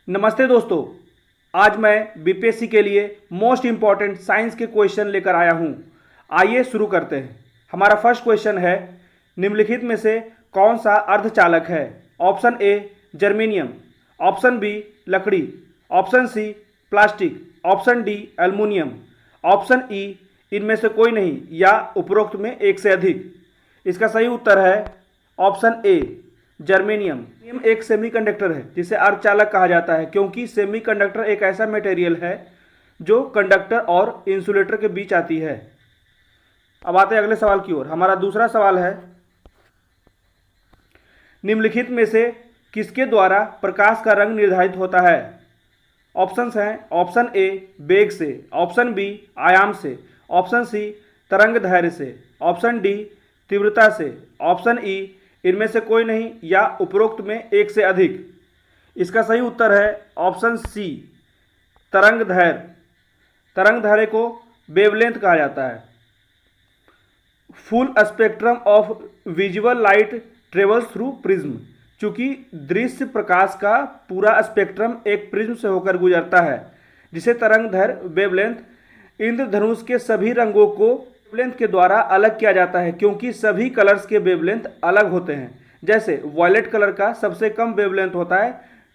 नमस्ते दोस्तों, आज मैं बीपीएससी के लिए मोस्ट इम्पॉर्टेंट साइंस के क्वेश्चन लेकर आया हूं। आइए शुरू करते हैं। हमारा फर्स्ट क्वेश्चन है, निम्नलिखित में से कौन सा अर्धचालक है? Option A germanium, option B लकड़ी, option C plastic, option D aluminium, option E इनमें से कोई नहीं या उपरोक्त में एक से अधिक। इसका सही उत्तर है ऑप्शन ए जर्मेनियम। एक सेमीकंडक्टर है जिसे अर्धचालक कहा जाता है, क्योंकि सेमीकंडक्टर एक ऐसा मटेरियल है जो कंडक्टर और इंसुलेटर के बीच आती है। अब आते हैं अगले सवाल की ओर। हमारा दूसरा सवाल है, निम्नलिखित में से किसके द्वारा प्रकाश का रंग निर्धारित होता है? ऑप्शंस हैं, ऑप्शन ए वेग से, ऑप्शन बी आयाम से, ऑप्शन सी तरंग दैर्ध्य से, ऑप्शन डी तीव्रता से, ऑप्शन ई इनमें से कोई नहीं या उपरोक्त में एक से अधिक। इसका सही उत्तर है ऑप्शन सी तरंग दैर्ध्य। तरंग दैर्ध्य को वेवलेंथ कहा जाता है। Full spectrum of visual light travels through prism. चूंकि दृश्य प्रकाश का पूरा स्पेक्ट्रम एक प्रिज्म से होकर गुजरता है, जिसे तरंग दैर्ध्य वेवलेंथ इंद्रधनुष के सभी रंगों को वेवलेंथ के द्वारा अलग किया जाता है, क्योंकि सभी कलर्स के वेवलेंथ अलग होते हैं। जैसे वॉयलेट कलर का सबसे कम वेवलेंथ होता है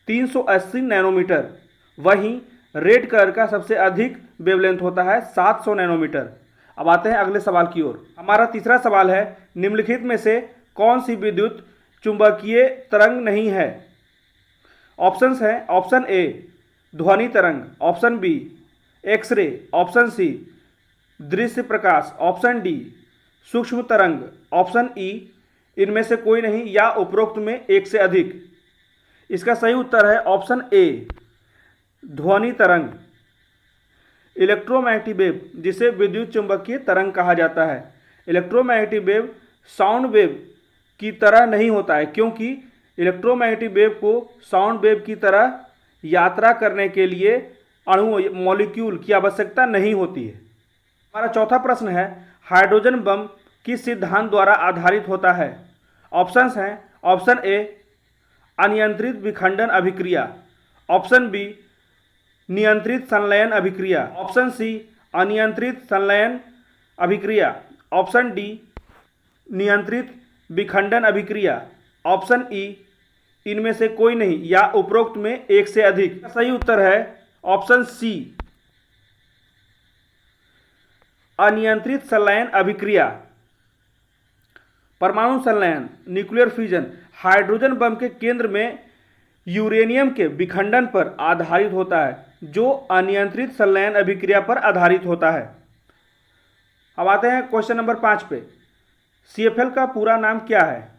380 नैनोमीटर, वहीं रेड कलर का सबसे अधिक वेवलेंथ होता है 700 नैनोमीटर। अब आते हैं अगले सवाल की ओर। हमारा तीसरा सवाल है, निम्नलिखित में से कौन सी विद्युत चुंबकीय तरंग नहीं है? ऑप्शंस हैं, ऑप्शन ए ध्वनि तरंग, option B x ray, option C दृश्य प्रकाश, ऑप्शन डी सूक्ष्म तरंग, ऑप्शन ई इनमें से कोई नहीं या उपरोक्त में एक से अधिक। इसका सही उत्तर है ऑप्शन ए ध्वनि तरंग। इलेक्ट्रोमैग्नेटिक वेव, जिसे विद्युत चुंबकीय तरंग कहा जाता है, इलेक्ट्रोमैग्नेटिक वेव साउंड वेव की तरह नहीं होता है, क्योंकि इलेक्ट्रोमैग्नेटिक वेव को साउंड वेव की तरह यात्रा करने के लिए अणु मॉलिक्यूल की आवश्यकता नहीं होती है। हमारा चौथा प्रश्न है, हाइड्रोजन बम किस सिद्धांत द्वारा आधारित होता है? ऑप्शंस हैं, ऑप्शन ए अनियंत्रित विखंडन अभिक्रिया, ऑप्शन बी नियंत्रित संलयन अभिक्रिया, ऑप्शन सी अनियंत्रित संलयन अभिक्रिया, ऑप्शन डी नियंत्रित विखंडन अभिक्रिया, ऑप्शन ई इनमें से कोई नहीं या उपरोक्त में एक से अधिक। सही उत्तर है ऑप्शन सी अनियंत्रित संलयन अभिक्रिया। परमाणु संलयन न्यूक्लियर फ्यूजन हाइड्रोजन बम के केंद्र में यूरेनियम के विखंडन पर आधारित होता है, जो अनियंत्रित संलयन अभिक्रिया पर आधारित होता है। अब आते हैं क्वेश्चन नंबर 5 पे। सीएफएल का पूरा नाम क्या है?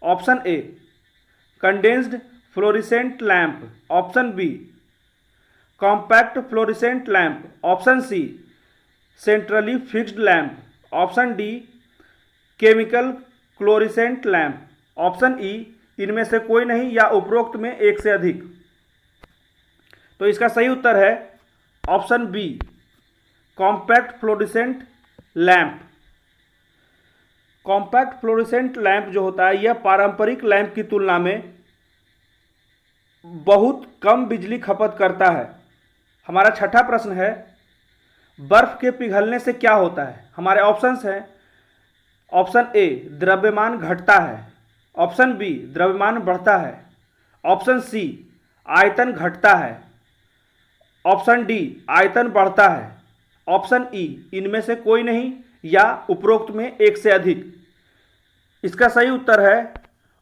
Option A condensed fluorescent lamp, option B compact fluorescent lamp, option C centrally fixed lamp, option D chemical fluorescent lamp, option E इनमें से कोई नहीं या उपरोक्त में एक से अधिक। तो इसका सही उत्तर है option B compact fluorescent lamp. Compact fluorescent lamp जो होता है, यह पारंपरिक लैंप की तुलना में बहुत कम बिजली खपत करता है। हमारा छठा प्रश्न है, बर्फ के पिघलने से क्या होता है? हमारे ऑप्शंस हैं, ऑप्शन ए द्रव्यमान घटता है, ऑप्शन बी द्रव्यमान बढ़ता है, ऑप्शन सी आयतन घटता है, ऑप्शन डी आयतन बढ़ता है, ऑप्शन ई इनमें से कोई नहीं या उपरोक्त में एक से अधिक। इसका सही उत्तर है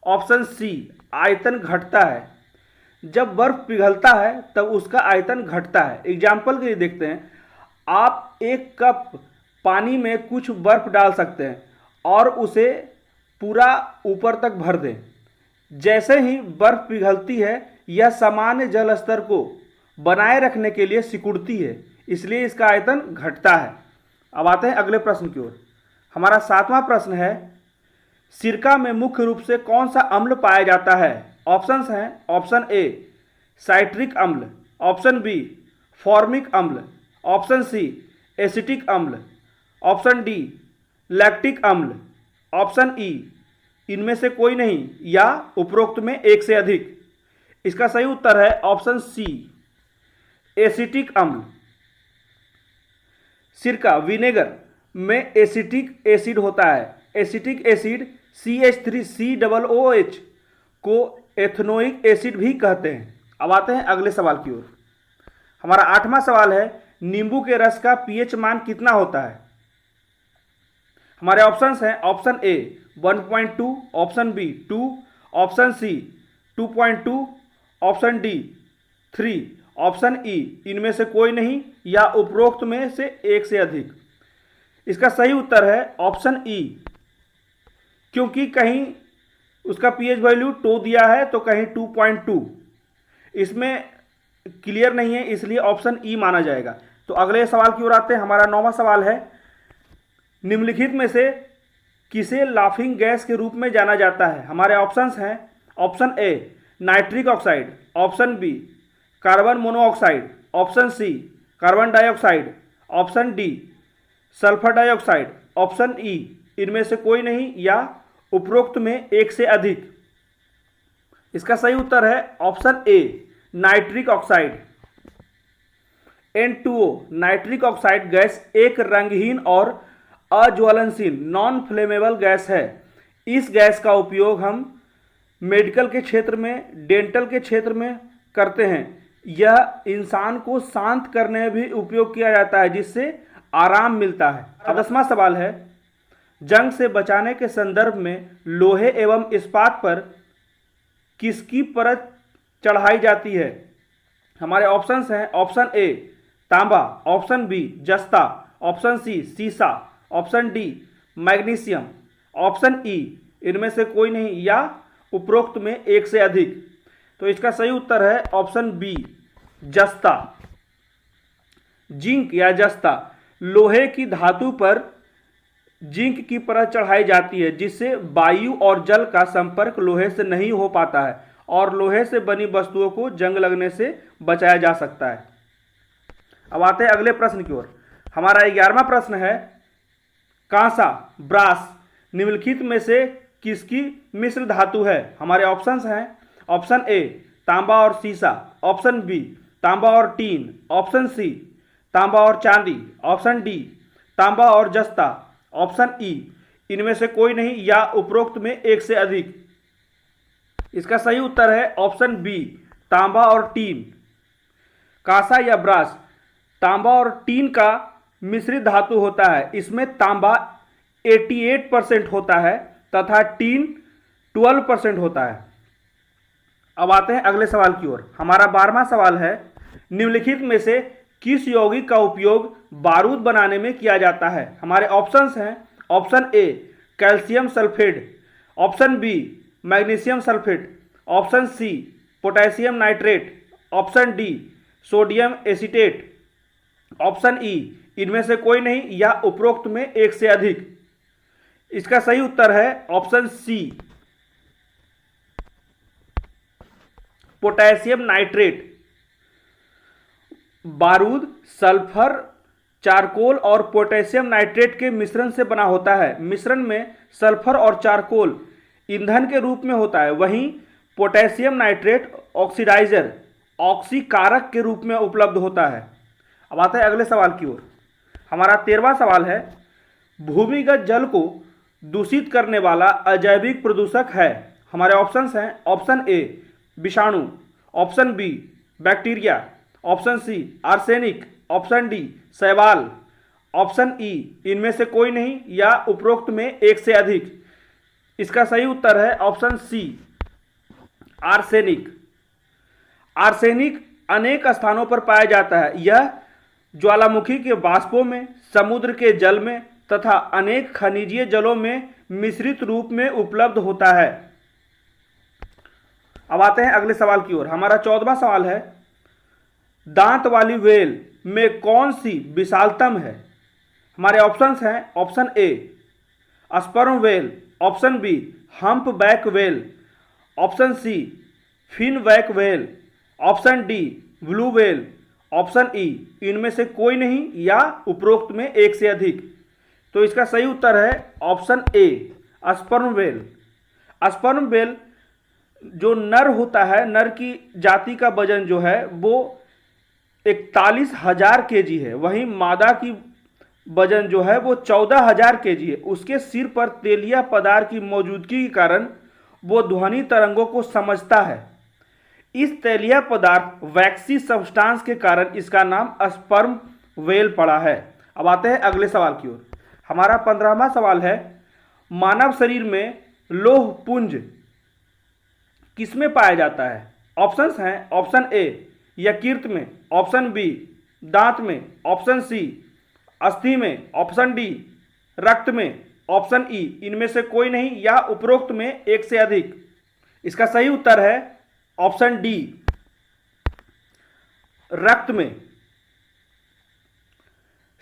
ऑप्शन सी आयतन घटता है। जब बर्फ पिघलता है तब उसका आयतन घटता है। एग्जाम्पल के लिए देखते हैं, आप एक कप पानी में कुछ बर्फ डाल सकते हैं और उसे पूरा ऊपर तक भर दें। जैसे ही बर्फ पिघलती है, यह सामान्य जल स्तर को बनाए रखने के लिए सिकुड़ती है, इसलिए इसका आयतन घटता है। अब आते हैं अगले प्रश्न की ओर। हमारा 7वां प्रश्न है, सिरका में मुख्य रूप से कौन सा अम्ल पाया जाता है? ऑप्शंस हैं, ऑप्शन ए साइट्रिक अम्ल, ऑप्शन बी फॉर्मिक अम्ल, ऑप्शन सी एसिटिक अम्ल, ऑप्शन डी लैक्टिक अम्ल, ऑप्शन ई इनमें से कोई नहीं या उपरोक्त में एक से अधिक। इसका सही उत्तर है ऑप्शन सी, एसिटिक अम्ल। सिरका, विनेगर में एसिटिक एसिड होता है। एसिटिक एसिड CH3COOH को एथनोइक एसिड भी कहते हैं। अब आते हैं अगले सवाल की ओर। हमारा 8वां सवाल है, नींबू के रस का पीएच मान कितना होता है? हमारे ऑप्शंस हैं, option A 1.2, option B 2, option C 2.2, option D 3, option E इनमें से कोई नहीं या उपरोक्त में से एक से अधिक। इसका सही उत्तर है ऑप्शन ई, क्योंकि कहीं उसका पीएच वैल्यू 2 दिया है तो कहीं 2.2, इसमें क्लियर नहीं है, इसलिए ऑप्शन ई माना जाएगा। तो अगले सवाल की ओर आते हैं। हमारा 9वां सवाल है, निम्नलिखित में से किसे लाफिंग गैस के रूप में जाना जाता है? हमारे ऑप्शंस हैं, option A nitric oxide, option B carbon monoxide, option C carbon dioxide, option D sulphur dioxide, option E इनमें से कोई नहीं या उपरोक्त में एक से अधिक। इसका सही उत्तर है option A nitric oxide. N2O nitric oxide gas एक रंगहीन और अज्वलनशील नॉन फ्लेमेबल गैस है। इस गैस का उपयोग हम मेडिकल के क्षेत्र में, डेंटल के क्षेत्र में करते हैं। यह इंसान को शांत करने में भी उपयोग किया जाता है, जिससे आराम मिलता है। अब 10वां सवाल है, जंग से बचाने के संदर्भ में लोहे एवं इस्पात पर किसकी परत चढ़ाई जाती है? हमारे ऑप्शंस हैं, ऑप्शन ए तांबा, ऑप्शन बी जस्ता, ऑप्शन सी सीसा, option D magnesium, option E इनमें से कोई नहीं या उपरोक्त में एक से अधिक। तो इसका सही उत्तर है ऑप्शन बी जस्ता। जिंक या जस्ता, लोहे की धातु पर जिंक की परत चढ़ाई जाती है, जिससे वायु और जल का संपर्क लोहे से नहीं हो पाता है और लोहे से बनी वस्तुओं को जंग लगने से बचाया जा सकता है। अब आते हैं अगले प्रश्न की ओर। हमारा 11वां प्रश्न है, कांसा, ब्रास निम्नलिखित में से किसकी मिश्र धातु है? हमारे ऑप्शंस हैं, ऑप्शन ए तांबा और सीसा, ऑप्शन बी तांबा और टीन, ऑप्शन सी तांबा और चांदी, ऑप्शन डी तांबा और जस्ता, ऑप्शन ई इनमें से कोई नहीं या उपरोक्त में एक से अधिक। इसका सही उत्तर है ऑप्शन बी तांबा और टीन। कांसा या ब्रास तांबा और टीन का मिश्रित धातु होता है। इसमें तांबा 88% होता है तथा टीन 12% होता है। अब आते हैं अगले सवाल की ओर। हमारा 12वां सवाल है, निम्नलिखित में से किस यौगिक का उपयोग बारूद बनाने में किया जाता है? हमारे ऑप्शंस हैं, option A calcium sulphate, option B magnesium sulphate, option C potassium nitrate, option D sodium acetate, option E इनमें से कोई नहीं या उपरोक्त में एक से अधिक। इसका सही उत्तर है ऑप्शन सी पोटेशियम नाइट्रेट। बारूद सल्फर, चारकोल और पोटेशियम नाइट्रेट के मिश्रण से बना होता है। मिश्रण में सल्फर और चारकोल ईंधन के रूप में होता है, वहीं पोटेशियम नाइट्रेट ऑक्सीडाइजर, ऑक्सीकारक के रूप में उपलब्ध होता है। अब आता है अगले सवाल की ओर। हमारा 13वां सवाल है, भूमिगत जल को दूषित करने वाला अजैविक प्रदूषक है? हमारे ऑप्शंस हैं, ऑप्शन ए विषाणु, option B bacteria, option C arsenic, option D शैवाल, ऑप्शन ई इनमें से कोई नहीं या उपरोक्त में एक से अधिक। इसका सही उत्तर है ऑप्शन सी आर्सेनिक। आर्सेनिक अनेक स्थानों पर पाया जाता है। यह ज्वालामुखी के बाष्पों में, समुद्र के जल में तथा अनेक खनिजीय जलों में मिश्रित रूप में उपलब्ध होता है। अब आते हैं अगले सवाल की ओर। हमारा 14वां सवाल है, दांत वाली व्हेल में कौन सी विशालतम है? हमारे ऑप्शंस हैं, option A sperm whale, option B humpback whale, option C finback whale, option D blue whale, option E इनमें से कोई नहीं या उपरोक्त में एक से अधिक। तो इसका सही उत्तर है option A sperm whale. Sperm whale जो नर होता है, नर की जाति का वजन जो है वो 41,000 केजी है, वहीं मादा की वजन जो है वो 14,000 केजी है। उसके सिर पर तेलिया पदार्थ की मौजूदगी के कारण वो ध्वनि तरंगों को समझता है। इस तेलिया पदार्थ वैक्सी सब्सटेंस के कारण इसका नाम स्पर्म वेल पड़ा है। अब आते हैं अगले सवाल की ओर। हमारा 15वां सवाल है, मानव शरीर में लौह पुंज किसमें पाया जाता है? ऑप्शंस हैं, ऑप्शन ए यकृत में, ऑप्शन बी दांत में, ऑप्शन सी अस्थि में, ऑप्शन डी रक्त में, ऑप्शन ई इनमें से कोई नहीं या उपरोक्त में एक से अधिक। इसका सही उत्तर है ऑप्शन डी रक्त में।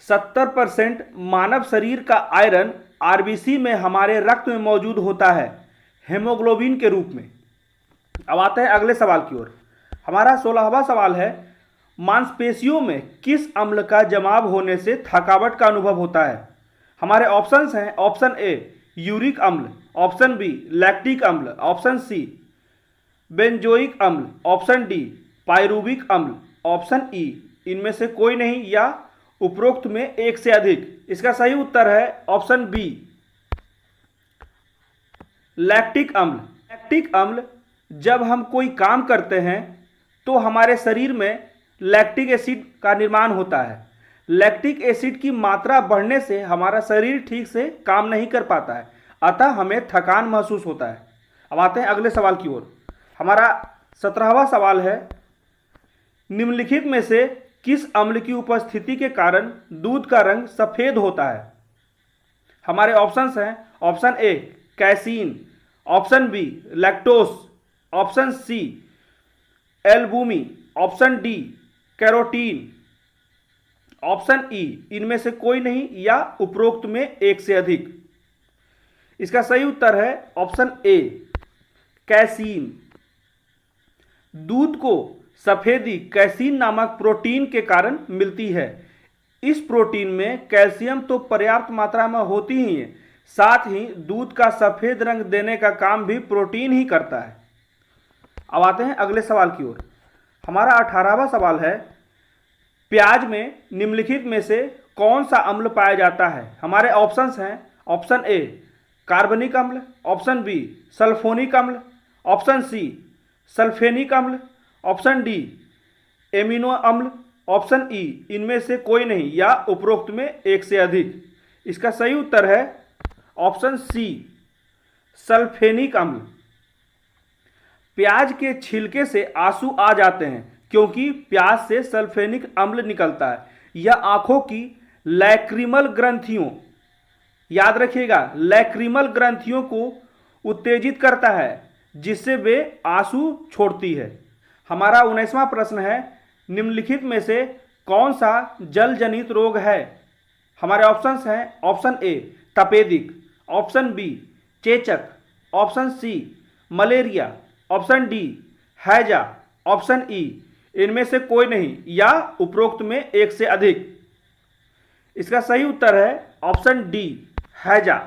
70% मानव शरीर का आयरन आरबीसी में हमारे रक्त में मौजूद होता है हेमोग्लोबिन के रूप में। अब आते हैं अगले सवाल की ओर। हमारा 16वां सवाल है, मांसपेशियों में किस अम्ल का जमाव होने से थकावट का अनुभव होता है? हमारे ऑप्शंस हैं, ऑप्शन ए यूरिक अम्ल, ऑप्शन बी लैक्टिक अम्ल, ऑप्शन सी बेंजोइक अम्ल, ऑप्शन डी पायरुविक अम्ल, ऑप्शन ई इनमें से कोई नहीं या उपरोक्त में एक से अधिक। इसका सही उत्तर है ऑप्शन बी लैक्टिक अम्ल। लैक्टिक अम्ल जब हम कोई काम करते हैं तो हमारे शरीर में लैक्टिक एसिड का निर्माण होता है। लैक्टिक एसिड की मात्रा बढ़ने से हमारा शरीर ठीक से काम नहीं कर पाता है, अतः हमें थकान महसूस होता है। अब आते हैं अगले सवाल की ओर। हमारा 17वां सवाल है, निम्नलिखित में से किस अम्ल की उपस्थिति के कारण दूध का रंग सफेद होता है? हमारे ऑप्शंस हैं, option A casein, option B lactose, option C albumin, option D carotene, option E इनमें से कोई नहीं या उपरोक्त में एक से अधिक। इसका सही उत्तर है ऑप्शन ए कैसीन। दूध को सफेदी कैसीन नामक प्रोटीन के कारण मिलती है। इस प्रोटीन में कैल्शियम तो पर्याप्त मात्रा में होती ही है, साथ ही दूध का सफेद रंग देने का काम भी प्रोटीन ही करता है। अब आते हैं अगले सवाल की ओर। हमारा 18वां सवाल है, प्याज में निम्नलिखित में से कौन सा अम्ल पाया जाता है? हमारे ऑप्शंस हैं, ऑप्शन ए कार्बनिक अम्ल, ऑप्शन बी सल्फोनिक अम्ल, ऑप्शन सी सल्फेनिक अम्ल, ऑप्शन डी एमिनो अम्ल, ऑप्शन ई इनमें से कोई नहीं या उपरोक्त में एक से अधिक। इसका सही उत्तर है ऑप्शन सी सल्फेनिक अम्ल। प्याज के छिलके से आंसू आ जाते हैं क्योंकि प्याज से सल्फेनिक अम्ल निकलता है। यह आंखों की लैक्रिमल ग्रंथियों, याद रखिएगा लैक्रिमल ग्रंथियों को उत्तेजित करता है जिससे वे आंसू छोड़ती है। हमारा 19वां प्रश्न है, निम्नलिखित में से कौन सा जल जनित रोग है? हमारे ऑप्शंस हैं, ऑप्शन ए तपेदिक, ऑप्शन बी चेचक, option C malaria, option D हैजा, ऑप्शन ई इनमें से कोई नहीं या उपरोक्त में एक से अधिक। इसका सही उत्तर है ऑप्शन डी हैजा।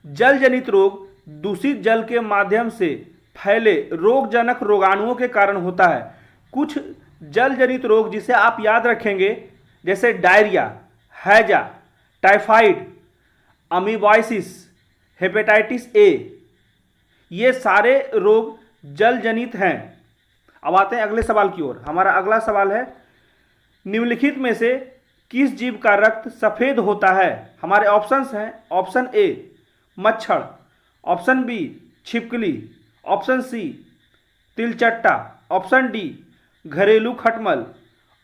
जल जनित रोग दूषित जल के माध्यम से फैले रोगजनक रोगाणुओं के कारण होता है। कुछ जल जनित रोग जिसे आप याद रखेंगे जैसे डायरिया, हैजा, टाइफाइड, अमीबाइसिस, हेपेटाइटिस ए, ये सारे रोग जल जनित हैं। अब आते हैं अगले सवाल की ओर। हमारा अगला सवाल है, निम्नलिखित में से किस जीव का रक्त सफेद होता है? हमारे ऑप्शंस हैं, ऑप्शन ए मच्छर, ऑप्शन बी छिपकली, ऑप्शन सी तिलचट्टा, ऑप्शन डी घरेलू खटमल,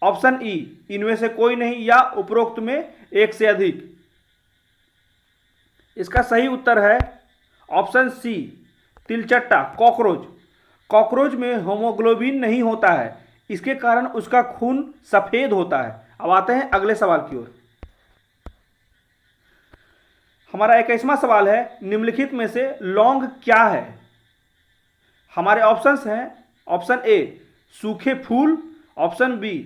ऑप्शन ई इनमें से कोई नहीं या उपरोक्त में एक से अधिक। इसका सही उत्तर है ऑप्शन सी तिलचट्टा, कॉकरोच। कॉकरोच में हेमोग्लोबिन नहीं होता है, इसके कारण उसका खून सफेद होता है। अब आते हैं अगले सवाल की ओर। हमारा 21वां सवाल है, निम्नलिखित में से लौंग क्या है? हमारे ऑप्शंस हैं, ऑप्शन ए सूखे फूल, ऑप्शन बी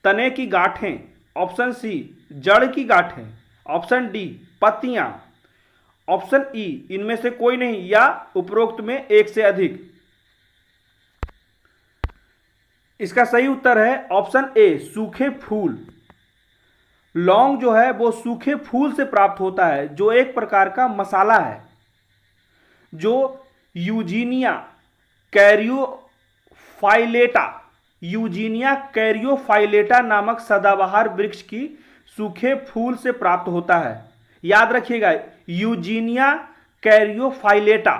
तने की गांठें, ऑप्शन सी जड़ की गांठें, ऑप्शन डी पत्तियां, ऑप्शन ई इनमें से कोई नहीं या उपरोक्त में एक से अधिक। इसका सही उत्तर है ऑप्शन ए सूखे फूल। लौंग जो है वो सूखे फूल से प्राप्त होता है जो एक प्रकार का मसाला है जो यूजीनिया कैरियोफाइलेटा नामक सदाबहार वृक्ष की सूखे फूल से प्राप्त होता है। याद रखिएगा यूजीनिया कैरियोफाइलेटा।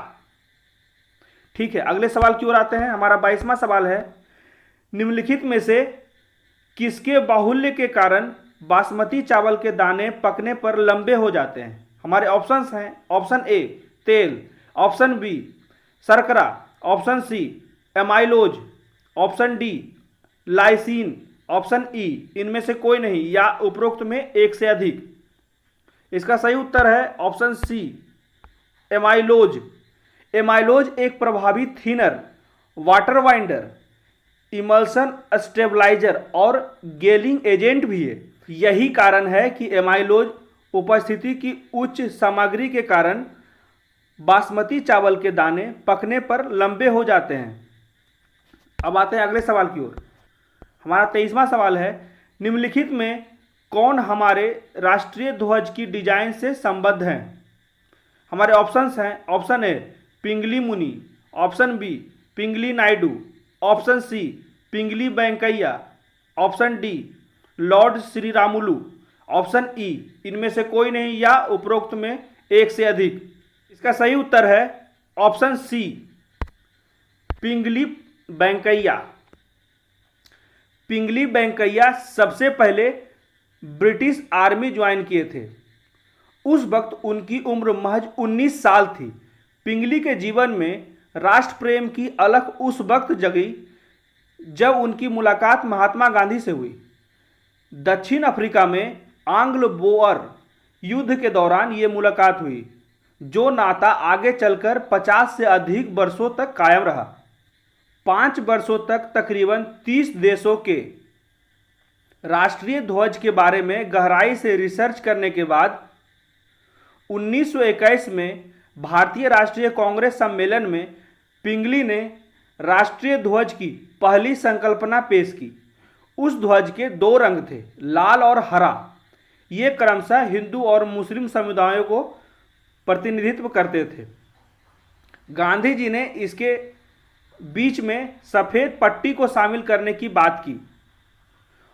ठीक है, अगले सवाल की ओर आते हैं। हमारा 22वां सवाल है, निम्नलिखित में से किसके बाहुल्य के कारण बासमती चावल के दाने पकने पर लंबे हो जाते हैं? हमारे ऑप्शंस हैं, ऑप्शन ए तेल, ऑप्शन बी शर्करा, option C amylose, option D lysine, option E इनमें से कोई नहीं या उपरोक्त में एक से अधिक। इसका सही उत्तर है ऑप्शन सी एमाइलोज। एमाइलोज एक प्रभावी thinner, water binder, emulsion stabiliser और गेलिंग एजेंट भी है। यही कारण है कि एमाइलोज उपस्थिति की उच्च सामग्री के कारण बासमती चावल के दाने पकने पर लंबे हो जाते हैं। अब आते हैं अगले सवाल की ओर। हमारा 23वां सवाल है, निम्नलिखित में कौन हमारे राष्ट्रीय ध्वज की डिजाइन से संबद्ध हैं? हमारे ऑप्शंस हैं, option A Pingali Muni, option B Pingali Naidu, option C Pingali Venkayya, option D lord Shri Ramulu, option E इनमें से कोई नहीं या उपरोक्त में एक से अधिक। इसका सही उत्तर है ऑप्शन सी पिंगली वेंकैया। पिंगली वेंकैया सबसे पहले ब्रिटिश आर्मी ज्वाइन किए थे। उस वक्त उनकी उम्र महज 19 साल थी। पिंगली के जीवन में राष्ट्र प्रेम की अलख उस वक्त जगी जब उनकी मुलाकात महात्मा गांधी से हुई। दक्षिण अफ्रीका में आंग्ल बोअर युद्ध के दौरान ये मुलाकात हुई, जो नाता आगे चलकर 50 से अधिक वर्षों तक कायम रहा। 5 वर्षों तक तकरीबन 30 देशों के राष्ट्रीय ध्वज के बारे में गहराई से रिसर्च करने के बाद 1921 में भारतीय राष्ट्रीय कांग्रेस सम्मेलन में पिंगली ने राष्ट्रीय ध्वज की पहली संकल्पना पेश की। उस ध्वज के 2 रंग थे, लाल और हरा। ये क्रमशः हिंदू और मुस्लिम समुदायों को प्रतिनिधित्व करते थे। गांधी जी ने इसके बीच में सफ़ेद पट्टी को शामिल करने की बात की।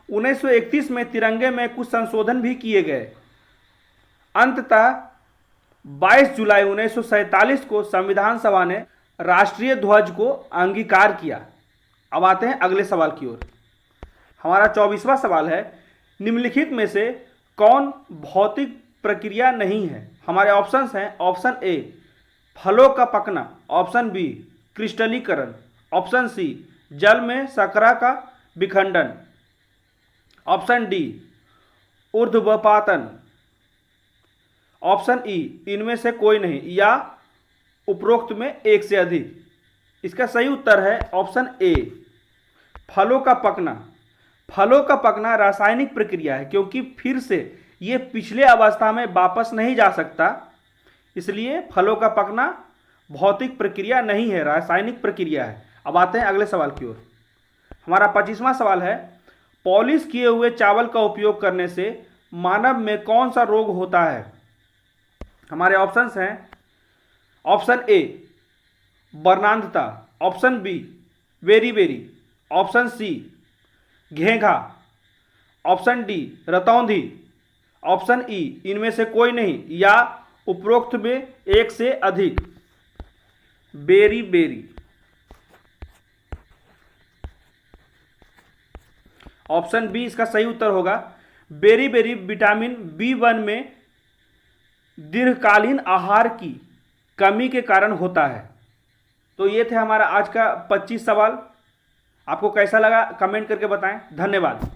1931 में तिरंगे में कुछ संशोधन भी किए गए। अंततः 22 जुलाई 1947 को संविधान सभा ने राष्ट्रीय ध्वज को अंगीकार किया। अब आते हैं अगले सवाल की ओर। हमारा 24वां सवाल है, निम्नलिखित में से कौन भौतिक प्रक्रिया नहीं है? हमारे ऑप्शंस हैं, ऑप्शन ए फलों का पकना, ऑप्शन बी क्रिस्टलीकरण, ऑप्शन सी जल में शर्करा का विखंडन, ऑप्शन डी ऊर्ध्वपातन, ऑप्शन ई इनमें से कोई नहीं या उपरोक्त में एक से अधिक। इसका सही उत्तर है ऑप्शन ए फलों का पकना। फलों का पकना रासायनिक प्रक्रिया है, क्योंकि फिर से ये पिछले अवस्था में वापस नहीं जा सकता, इसलिए फलों का पकना भौतिक प्रक्रिया नहीं है, रासायनिक प्रक्रिया है। अब आते हैं अगले सवाल की ओर। हमारा 25वां सवाल है, पॉलिश किए हुए चावल का उपयोग करने से मानव में कौन सा रोग होता है? हमारे ऑप्शंस हैं, ऑप्शन ए वर्णांधता, ऑप्शन बी बेरी, ऑप्शन सी घेंघा, ऑप्शन डी रतौंधी, ऑप्शन ई इनमें से कोई नहीं या उपरोक्त में एक से अधिक। बेरी। ऑप्शन बी इसका सही उत्तर होगा। बेरी विटामिन B1 में दीर्घकालीन आहार की कमी के कारण होता है। तो ये थे हमारा आज का 25 सवाल। आपको कैसा लगा कमेंट करके बताएं। धन्यवाद।